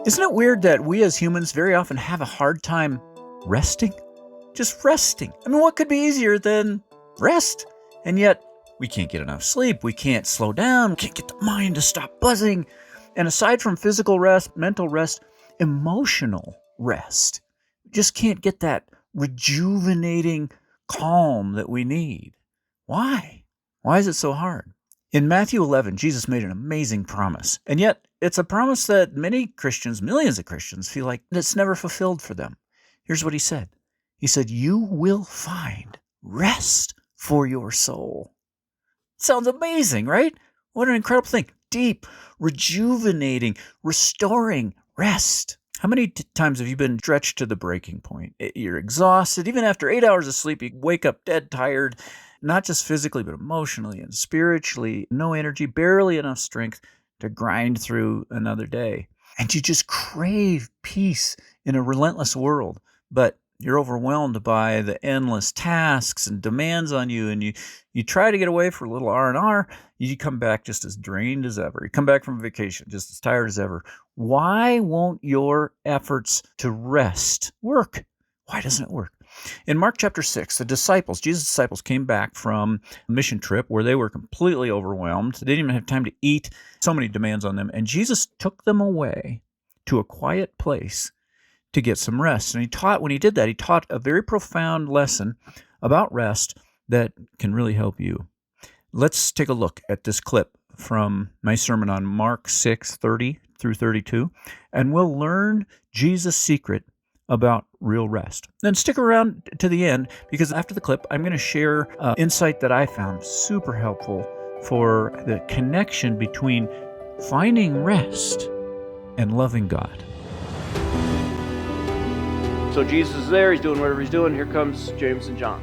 Isn't it weird that we as humans very often have a hard time resting? Just resting. I mean, what could be easier than rest? And yet, we can't get enough sleep. We can't slow down. We can't get the mind to stop buzzing. And aside from physical rest, mental rest, emotional rest, we just can't get that rejuvenating calm that we need. Why? Why is it so hard? In Matthew 11, Jesus made an amazing promise. And yet, it's a promise that many Christians, millions of Christians, feel like it's never fulfilled for them. Here's what he said. He said, "You will find rest for your soul." Sounds amazing, right? What an incredible thing. Deep, rejuvenating, restoring rest. How many times have you been stretched to the breaking point? You're exhausted. Even after 8 hours of sleep, you wake up dead tired, not just physically, but emotionally and spiritually. No energy, barely enough strength to grind through another day. And you just crave peace in a relentless world. But you're overwhelmed by the endless tasks and demands on you, and you try to get away for a little R&R. You come back just as drained as ever. You come back from vacation just as tired as ever. Why won't your efforts to rest work? Why doesn't it work? In Mark chapter 6, Jesus' disciples came back from a mission trip where they were completely overwhelmed. They didn't even have time to eat. So many demands on them. And Jesus took them away to a quiet place to get some rest. And when he did that, he taught a very profound lesson about rest that can really help you. Let's take a look at this clip from my sermon on Mark 6:30 through 32, and we'll learn Jesus' secret about real rest. Then stick around to the end, because after the clip, I'm going to share insight that I found super helpful for the connection between finding rest and loving God. So Jesus is there, he's doing whatever he's doing. Here comes James and John.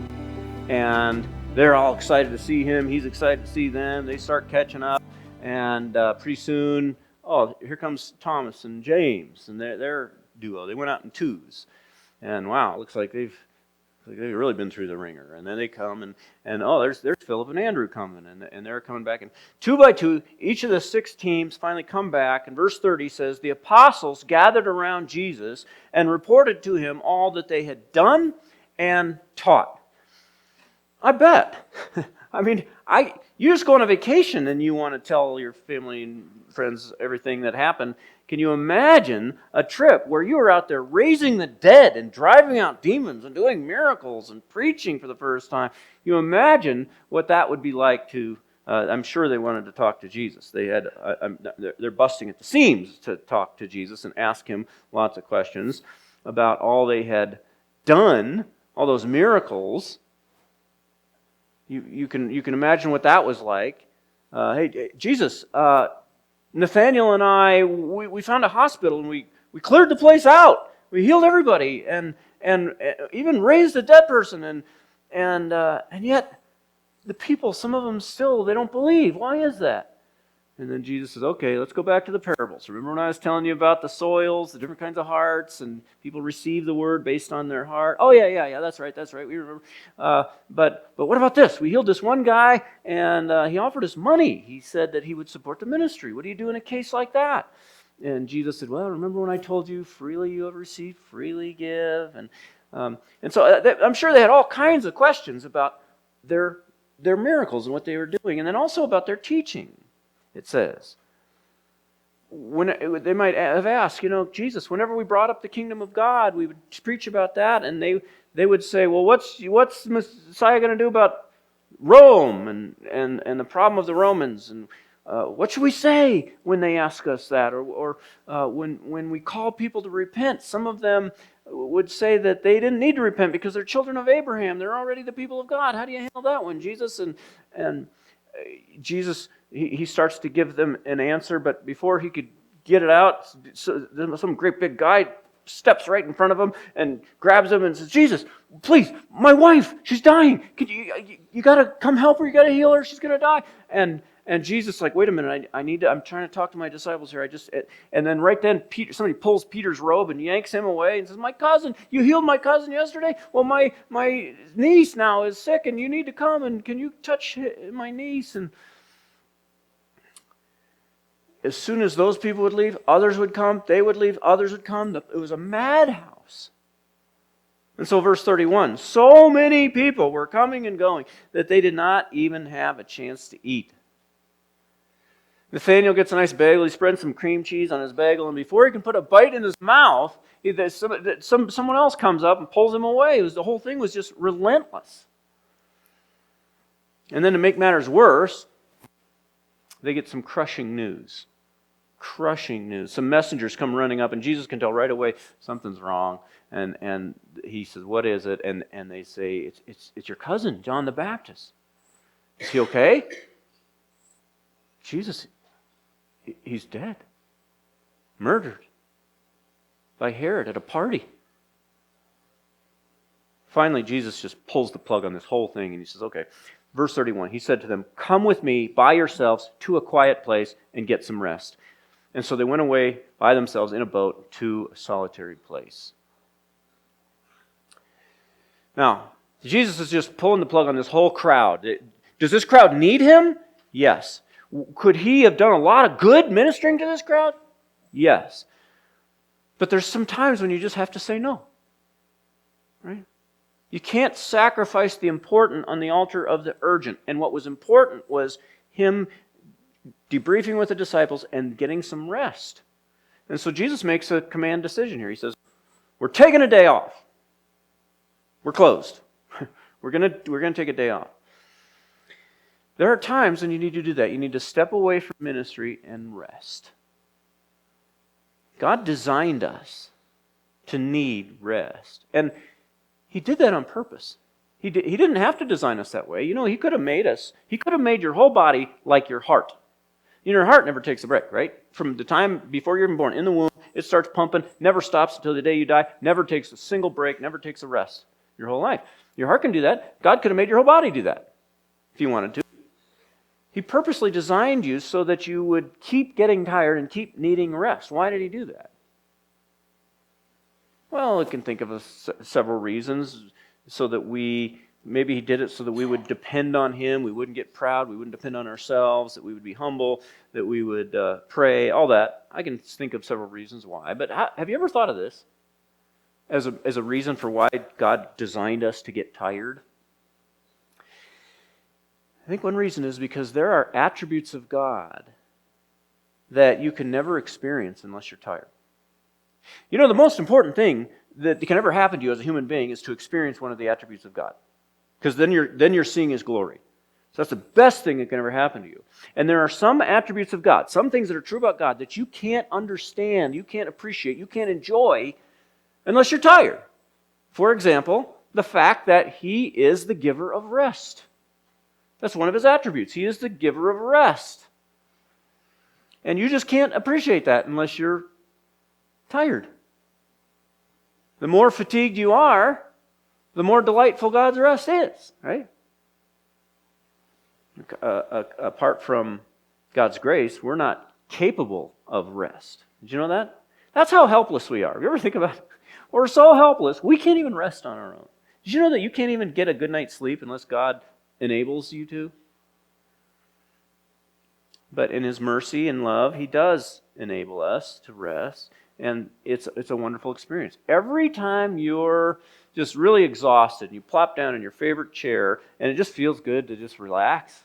And they're all excited to see him. He's excited to see them. They start catching up. And pretty soon, here comes Thomas and James. And they're duo. They went out in twos. And wow, it looks like they've really been through the ringer. And then they come and there's Philip and Andrew coming, and they're coming back. And 2 by 2, each of the 6 teams finally come back. And verse 30 says, the apostles gathered around Jesus and reported to him all that they had done and taught. I bet. I mean, you just go on a vacation and you want to tell your family and friends everything that happened. Can you imagine a trip where you were out there raising the dead and driving out demons and doing miracles and preaching for the first time? You imagine what that would be like to, I'm sure they wanted to talk to Jesus. They're busting at the seams to talk to Jesus and ask him lots of questions about all they had done, all those miracles. You can imagine what that was like. Hey, Jesus, Nathaniel and I, we found a hospital and we cleared the place out. We healed everybody and even raised a dead person. And yet the people, some of them still, they don't believe. Why is that? And then Jesus says, okay, let's go back to the parables. Remember when I was telling you about the soils, the different kinds of hearts, and people receive the word based on their heart? Oh, yeah, that's right. We remember. But what about this? We healed this one guy, and he offered us money. He said that he would support the ministry. What do you do in a case like that? And Jesus said, well, remember when I told you, freely you have received, freely give. And so I'm sure they had all kinds of questions about their miracles and what they were doing, and then also about their teaching. It says, they might have asked, Jesus, whenever we brought up the kingdom of God, we would preach about that, and they would say, well, what's the Messiah going to do about Rome and the problem of the Romans? And what should we say when they ask us that? Or when we call people to repent, some of them would say that they didn't need to repent because they're children of Abraham. They're already the people of God. How do you handle that one, Jesus? And Jesus, he starts to give them an answer, but before he could get it out, some great big guy steps right in front of him and grabs him and says, Jesus, please, my wife, she's dying. You got to come help her. You got to heal her. She's going to die. And Jesus, like, wait a minute, I'm trying to talk to my disciples here. And then right then, somebody pulls Peter's robe and yanks him away and says, my cousin, you healed my cousin yesterday? Well, my niece now is sick and you need to come, and can you touch my niece? And as soon as those people would leave, others would come, they would leave, others would come. It was a madhouse. And so verse 31, so many people were coming and going that they did not even have a chance to eat. Nathaniel gets a nice bagel, he spreads some cream cheese on his bagel, and before he can put a bite in his mouth, someone else comes up and pulls him away. The whole thing was just relentless. And then to make matters worse, they get some crushing news. Crushing news. Some messengers come running up, and Jesus can tell right away something's wrong. And he says, "What is it?" And they say, "It's your cousin, John the Baptist. Is he okay?" Jesus, he's dead, murdered by Herod at a party. Finally, Jesus just pulls the plug on this whole thing, and he says, "Okay." Verse 31, he said to them, "Come with me by yourselves to a quiet place and get some rest." And so they went away by themselves in a boat to a solitary place. Now, Jesus is just pulling the plug on this whole crowd. Does this crowd need him? Yes. Could he have done a lot of good ministering to this crowd? Yes. But there's some times when you just have to say no. Right? You can't sacrifice the important on the altar of the urgent. And what was important was him debriefing with the disciples and getting some rest. And so Jesus makes a command decision here. He says, "We're taking a day off. We're closed. We're gonna take a day off." There are times when you need to do that. You need to step away from ministry and rest. God designed us to need rest. And He did that on purpose. He didn't have to design us that way. You know, He could have made us. He could have made your whole body like your heart. Your heart never takes a break, right? From the time before you're even born, in the womb, it starts pumping, never stops until the day you die, never takes a single break, never takes a rest your whole life. Your heart can do that. God could have made your whole body do that if He wanted to. He purposely designed you so that you would keep getting tired and keep needing rest. Why did He do that? Well, I can think of several reasons. So that maybe He did it so that we would depend on Him, we wouldn't get proud, we wouldn't depend on ourselves, that we would be humble, that we would pray, all that. I can think of several reasons why. But have you ever thought of this as a reason for why God designed us to get tired? I think one reason is because there are attributes of God that you can never experience unless you're tired. You know, the most important thing that can ever happen to you as a human being is to experience one of the attributes of God. Because then you're seeing His glory. So that's the best thing that can ever happen to you. And there are some attributes of God, some things that are true about God that you can't understand, you can't appreciate, you can't enjoy unless you're tired. For example, the fact that He is the giver of rest. That's one of His attributes. He is the giver of rest. And you just can't appreciate that unless you're tired. The more fatigued you are, the more delightful God's rest is, right? Apart from God's grace, we're not capable of rest. Did you know that? That's how helpless we are. You ever think about it? We're so helpless, we can't even rest on our own. Did you know that you can't even get a good night's sleep unless God enables you to? But in His mercy and love, He does enable us to rest. And it's a wonderful experience. Every time you're just really exhausted, and you plop down in your favorite chair, and it just feels good to just relax,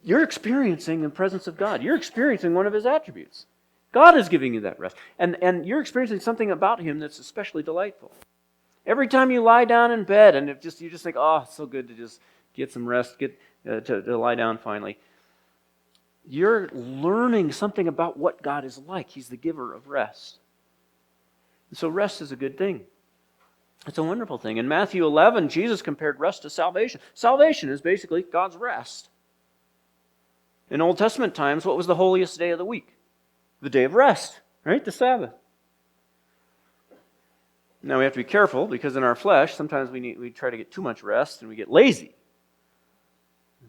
you're experiencing the presence of God. You're experiencing one of His attributes. God is giving you that rest. And you're experiencing something about Him that's especially delightful. Every time you lie down in bed, and you just think, oh, it's so good to just get some rest, to lie down finally. You're learning something about what God is like. He's the giver of rest. And so rest is a good thing. It's a wonderful thing. In Matthew 11, Jesus compared rest to salvation. Salvation is basically God's rest. In Old Testament times, what was the holiest day of the week? The day of rest, right? The Sabbath. Now we have to be careful because in our flesh, sometimes we try to get too much rest and we get lazy.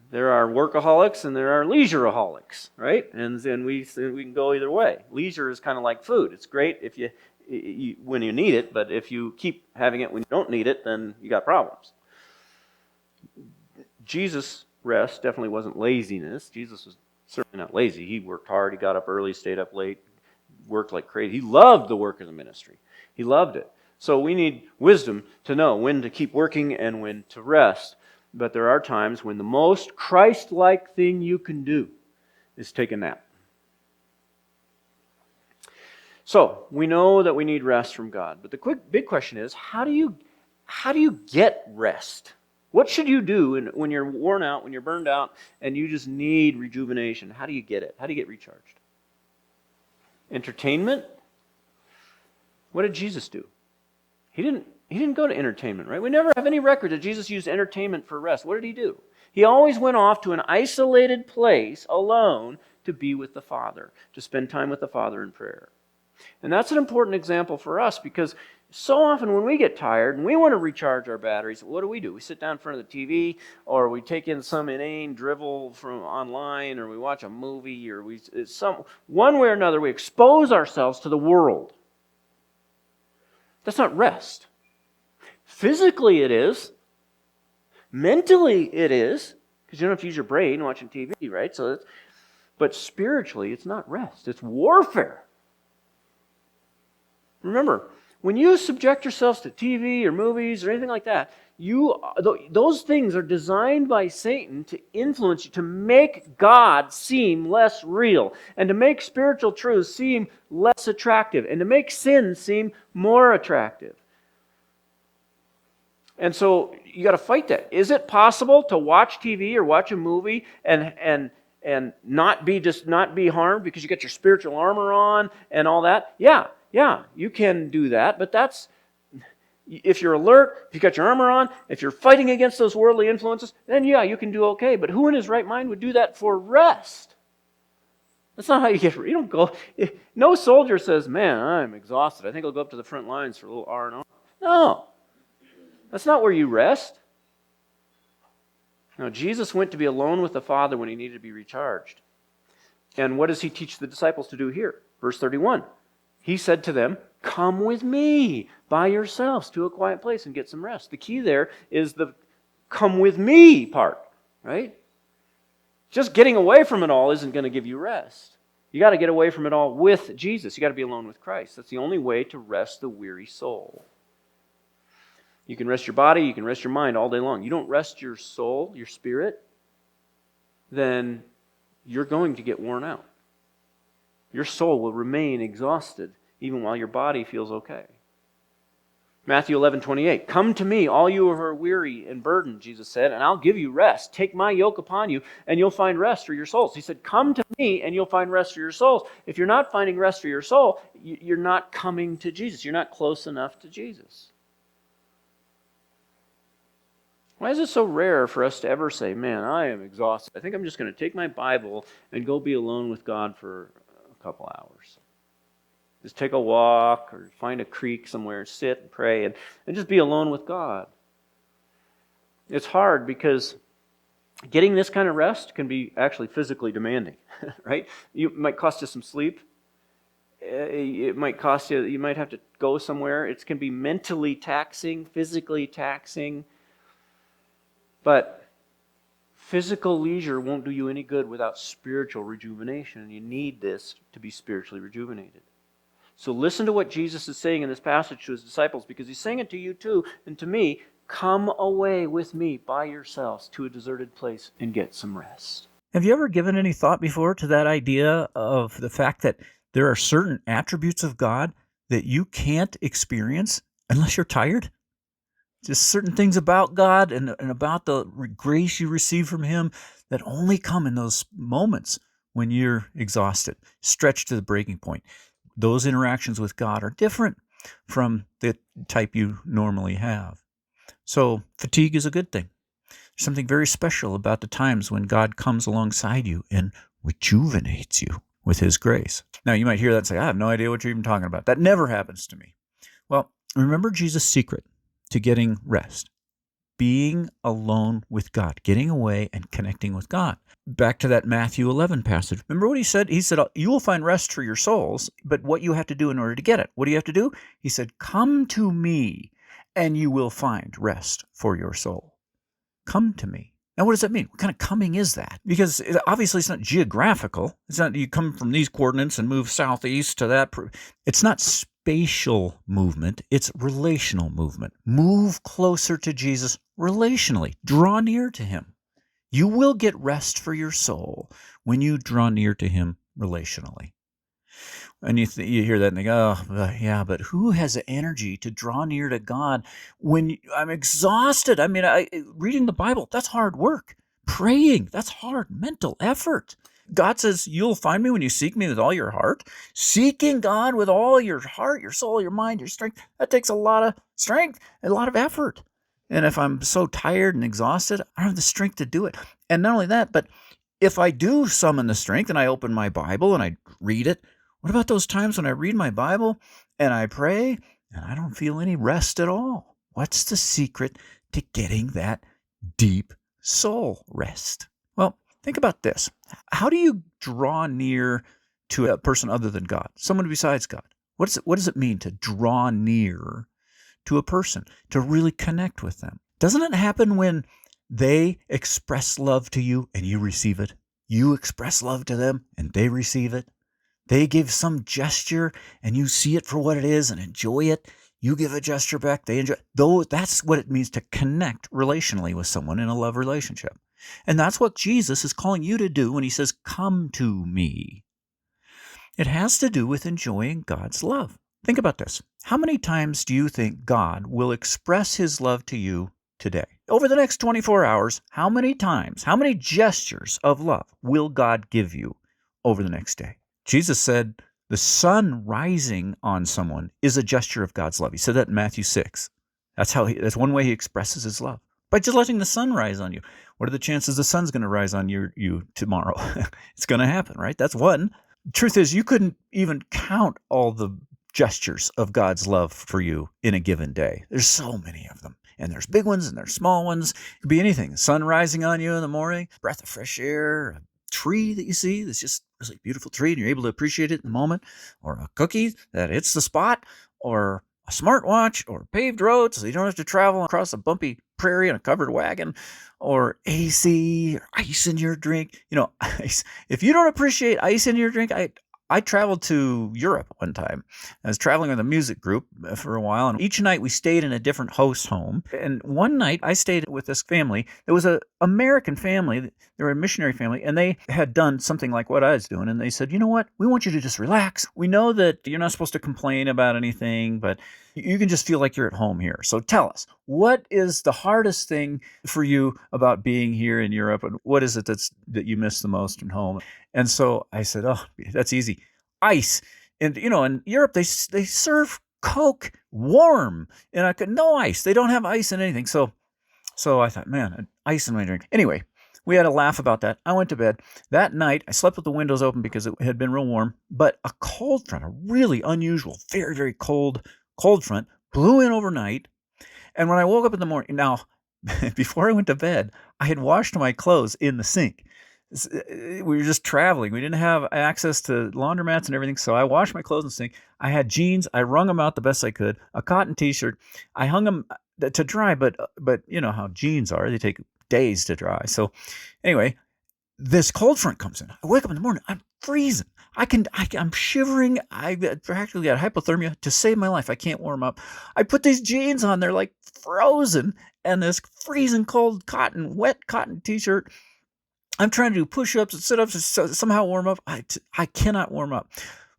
There are workaholics and there are leisureholics, right? And then we can go either way. Leisure is kind of like food. It's great if you when you need it, but if you keep having it when you don't need it, then you got problems. Jesus' rest definitely wasn't laziness. Jesus was Certainly not lazy. He worked hard. He got up early, stayed up late, worked like crazy. He loved the work of the ministry. He loved it. So we need wisdom to know when to keep working and when to rest. But there are times when the most Christ-like thing you can do is take a nap. So we know that we need rest from God. But the big question is, how do you get rest? What should you do when you're worn out, when you're burned out, and you just need rejuvenation? How do you get it? How do you get recharged? Entertainment? What did Jesus do? He didn't go to entertainment, right? We never have any record that Jesus used entertainment for rest. What did he do? He always went off to an isolated place alone to be with the Father, to spend time with the Father in prayer. And that's an important example for us because so often when we get tired and we want to recharge our batteries, what do? We sit down in front of the TV, or we take in some inane drivel from online, or we watch a movie, or one way or another we expose ourselves to the world. That's not rest. Physically it is. Mentally it is, because you don't have to use your brain watching TV, right? But spiritually it's not rest. It's warfare. Remember, when you subject yourselves to TV or movies or anything like that, those things are designed by Satan to influence you, to make God seem less real, and to make spiritual truths seem less attractive, and to make sin seem more attractive. And so you got to fight that. Is it possible to watch TV or watch a movie and not be harmed because you got your spiritual armor on and all that? Yeah, you can do that, but that's, if you're alert, if you got your armor on, if you're fighting against those worldly influences, then yeah, you can do okay. But who in his right mind would do that for rest? That's not how you don't go. No soldier says, man, I'm exhausted. I think I'll go up to the front lines for a little R&R. No, that's not where you rest. No, Jesus went to be alone with the Father when he needed to be recharged. And what does he teach the disciples to do here? Verse 31. He said to them, come with me by yourselves to a quiet place and get some rest. The key there is the come with me part, right? Just getting away from it all isn't going to give you rest. You got to get away from it all with Jesus. You got to be alone with Christ. That's the only way to rest the weary soul. You can rest your body, you can rest your mind all day long. You don't rest your soul, your spirit, then you're going to get worn out. Your soul will remain exhausted even while your body feels okay. Matthew 11:28. Come to me, all you who are weary and burdened, Jesus said, and I'll give you rest. Take my yoke upon you, and you'll find rest for your souls. He said, come to me, and you'll find rest for your souls. If you're not finding rest for your soul, you're not coming to Jesus. You're not close enough to Jesus. Why is it so rare for us to ever say, man, I am exhausted. I think I'm just going to take my Bible and go be alone with God for a couple hours. Just take a walk or find a creek somewhere, sit and pray, and just be alone with God. It's hard because getting this kind of rest can be actually physically demanding, right? It might cost you some sleep. It might cost you might have to go somewhere. It can be mentally taxing, physically taxing. But physical leisure won't do you any good without spiritual rejuvenation. And you need this to be spiritually rejuvenated. So listen to what Jesus is saying in this passage to his disciples, because he's saying it to you too and to me. Come away with me by yourselves to a deserted place and get some rest. Have you ever given any thought before to that idea of the fact that there are certain attributes of God that you can't experience unless you're tired? Just certain things about God and about the grace you receive from him that only come in those moments when you're exhausted, stretched to the breaking point. Those interactions with God are different from the type you normally have. So fatigue is a good thing. There's something very special about the times when God comes alongside you and rejuvenates you with his grace. Now you might hear that and say, I have no idea what you're even talking about. That never happens to me. Well, remember Jesus' secret to getting rest. Being alone with God, getting away and connecting with God. Back to that Matthew 11 passage. Remember what he said? He said, you will find rest for your souls, but what you have to do in order to get it. What do you have to do? He said, come to me and you will find rest for your soul. Come to me. Now, what does that mean? What kind of coming is that? Because obviously it's not geographical. It's not you come from these coordinates and move southeast to that. It's not spatial movement. It's relational movement. Move closer to Jesus relationally. Draw near to him. You will get rest for your soul when you draw near to him relationally. And you hear that and think, oh, yeah, but who has the energy to draw near to God when I'm exhausted? I mean, reading the Bible, that's hard work. Praying, that's hard mental effort. God says, you'll find me when you seek me with all your heart. Seeking God with all your heart, your soul, your mind, your strength, that takes a lot of strength, a lot of effort. And if I'm so tired and exhausted, I don't have the strength to do it. And not only that, but if I do summon the strength and I open my Bible and I read it, what about those times when I read my Bible and I pray and I don't feel any rest at all? What's the secret to getting that deep soul rest? Well, think about this. How do you draw near to a person other than God, someone besides God? What does it mean to draw near to a person, to really connect with them? Doesn't it happen when they express love to you and you receive it? You express love to them and they receive it. They give some gesture and you see it for what it is and enjoy it. You give a gesture back, they enjoy it. Though that's what it means to connect relationally with someone in a love relationship. And that's what Jesus is calling you to do when he says, come to me. It has to do with enjoying God's love. Think about this. How many times do you think God will express his love to you today? Over the next 24 hours, how many times, how many gestures of love will God give you over the next day? Jesus said the sun rising on someone is a gesture of God's love. He said that in Matthew 6. That's one way he expresses his love. By just letting the sun rise on you. What are the chances the sun's going to rise on you tomorrow? It's going to happen, right? That's one. Truth is, you couldn't even count all the gestures of God's love for you in a given day. There's so many of them. And there's big ones and there's small ones. It could be anything. The sun rising on you in the morning, breath of fresh air, a tree that you see that's just a really beautiful tree and you're able to appreciate it in the moment, or a cookie that hits the spot, or a smartwatch, or paved roads so you don't have to travel across a bumpy prairie in a covered wagon, or AC, or ice in your drink. Ice. If you don't appreciate ice in your drink, I traveled to Europe one time. I was traveling with a music group for a while, and each night we stayed in a different host home. And one night I stayed with this family. It was an American family. They were a missionary family, and they had done something like what I was doing. And they said, you know what? We want you to just relax. We know that you're not supposed to complain about anything, but you can just feel like you're at home here. So tell us, what is the hardest thing for you about being here in Europe? And what is it that you miss the most at home? And so I said, oh, that's easy. Ice. And, in Europe, they serve Coke warm. And I could, no ice. They don't have ice in anything. So I thought, man, ice in my drink. Anyway, we had a laugh about that. I went to bed. That night, I slept with the windows open because it had been real warm. But a cold front, a really unusual, very, very cold front, blew in overnight. And when I woke up in the morning, now, before I went to bed, I had washed my clothes in the sink. We were just traveling. We didn't have access to laundromats and everything, so I washed my clothes in the sink. I had jeans. I wrung them out the best I could. A cotton T-shirt. I hung them to dry, but you know how jeans are. They take days to dry. So anyway, this cold front comes in. I wake up in the morning. I'm freezing. I'm shivering. I practically got hypothermia. To save my life, I can't warm up. I put these jeans on. They're like frozen, and this freezing cold wet cotton T-shirt. I'm trying to do push-ups and sit-ups and somehow warm up. I cannot warm up.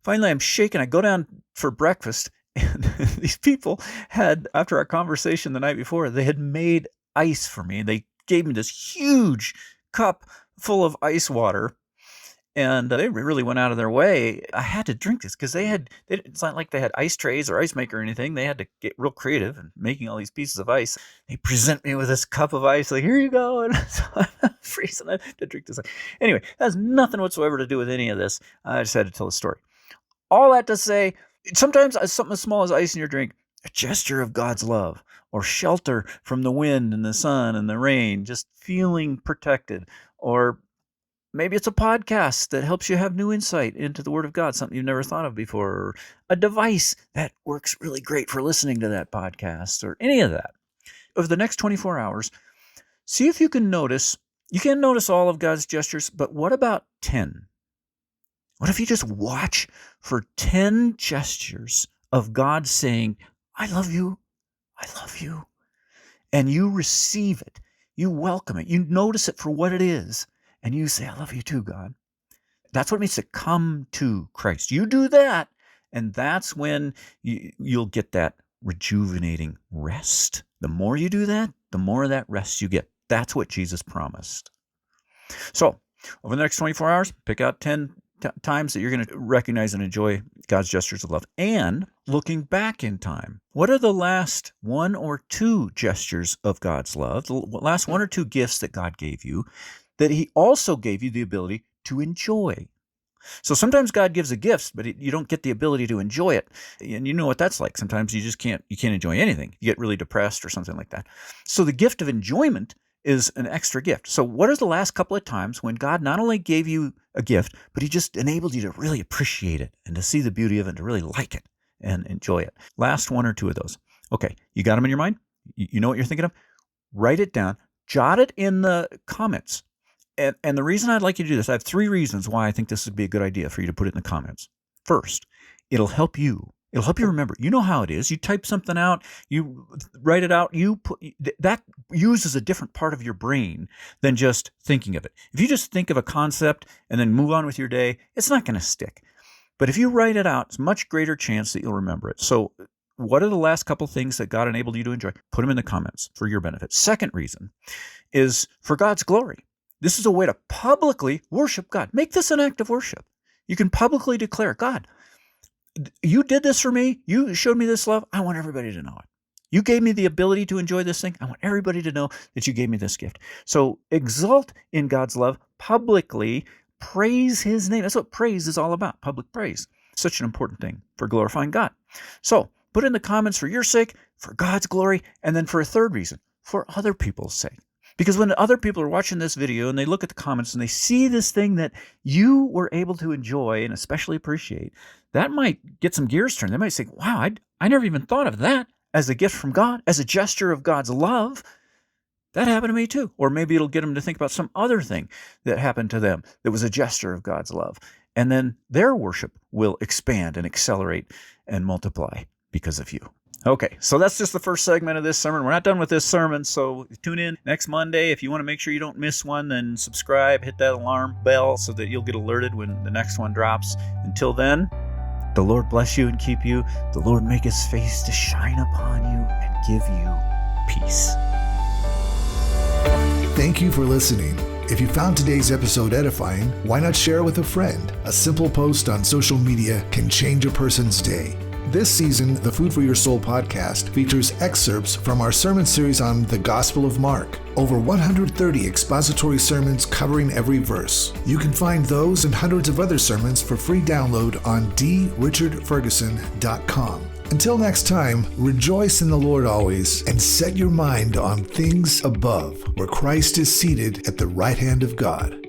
Finally, I'm shaking. I go down for breakfast, and these people had, after our conversation the night before, they had made ice for me. They gave me this huge cup full of ice water, and they really went out of their way. I had to drink this because it's not like they had ice trays or ice maker or anything. They had to get real creative in making all these pieces of ice. They present me with this cup of ice, like, here you go. And so I'm freezing. I have to drink this. Anyway, that has nothing whatsoever to do with any of this. I just had to tell a story. All that to say, sometimes something as small as ice in your drink, a gesture of God's love, or shelter from the wind and the sun and the rain, just feeling protected, or maybe it's a podcast that helps you have new insight into the Word of God, something you've never thought of before, or a device that works really great for listening to that podcast, or any of that. Over the next 24 hours, see if you can notice You can't notice all of God's gestures, but what about 10? What if you just watch for 10 gestures of God saying, I love you, I love you, and you receive it, you welcome it, you notice it for what it is, and you say, I love you too, God. That's what it means to come to Christ. You do that, and that's when you'll get that rejuvenating rest. The more you do that, the more of that rest you get. That's what Jesus promised. So, over the next 24 hours, pick out 10 times that you're going to recognize and enjoy God's gestures of love. And looking back in time, what are the last 1 or 2 gestures of God's love, the last 1 or 2 gifts that God gave you, that he also gave you the ability to enjoy? So sometimes God gives a gift, but you don't get the ability to enjoy it. And you know what that's like. Sometimes you can't enjoy anything. You get really depressed or something like that. So the gift of enjoyment is an extra gift. So what are the last couple of times when God not only gave you a gift, but he just enabled you to really appreciate it and to see the beauty of it and to really like it and enjoy it? Last 1 or 2 of those. Okay, you got them in your mind? You know what you're thinking of? Write it down. Jot it in the comments. And the reason I'd like you to do this, I have 3 reasons why I think this would be a good idea for you to put it in the comments. First, it'll help you. It'll help you remember. You know how it is. You type something out, you write it out, that uses a different part of your brain than just thinking of it. If you just think of a concept and then move on with your day, it's not going to stick. But if you write it out, it's a much greater chance that you'll remember it. So what are the last couple things that God enabled you to enjoy? Put them in the comments for your benefit. Second reason is for God's glory. This is a way to publicly worship God. Make this an act of worship. You can publicly declare, God, you did this for me. You showed me this love. I want everybody to know it. You gave me the ability to enjoy this thing. I want everybody to know that you gave me this gift. So exult in God's love publicly. Praise his name. That's what praise is all about, public praise. Such an important thing for glorifying God. So put in the comments for your sake, for God's glory, and then for a third reason, for other people's sake. Because when other people are watching this video and they look at the comments and they see this thing that you were able to enjoy and especially appreciate, that might get some gears turned. They might say, wow, I never even thought of that as a gift from God, as a gesture of God's love. That happened to me too. Or maybe it'll get them to think about some other thing that happened to them that was a gesture of God's love. And then their worship will expand and accelerate and multiply because of you. Okay, so that's just the first segment of this sermon. We're not done with this sermon, so tune in next Monday. If you want to make sure you don't miss one, then subscribe, hit that alarm bell so that you'll get alerted when the next one drops. Until then, the Lord bless you and keep you. The Lord make his face to shine upon you and give you peace. Thank you for listening. If you found today's episode edifying, why not share with a friend? A simple post on social media can change a person's day. This season, the Food for Your Soul podcast features excerpts from our sermon series on the Gospel of Mark. Over 130 expository sermons covering every verse. You can find those and hundreds of other sermons for free download on drichardferguson.com. Until next time, rejoice in the Lord always and set your mind on things above, where Christ is seated at the right hand of God.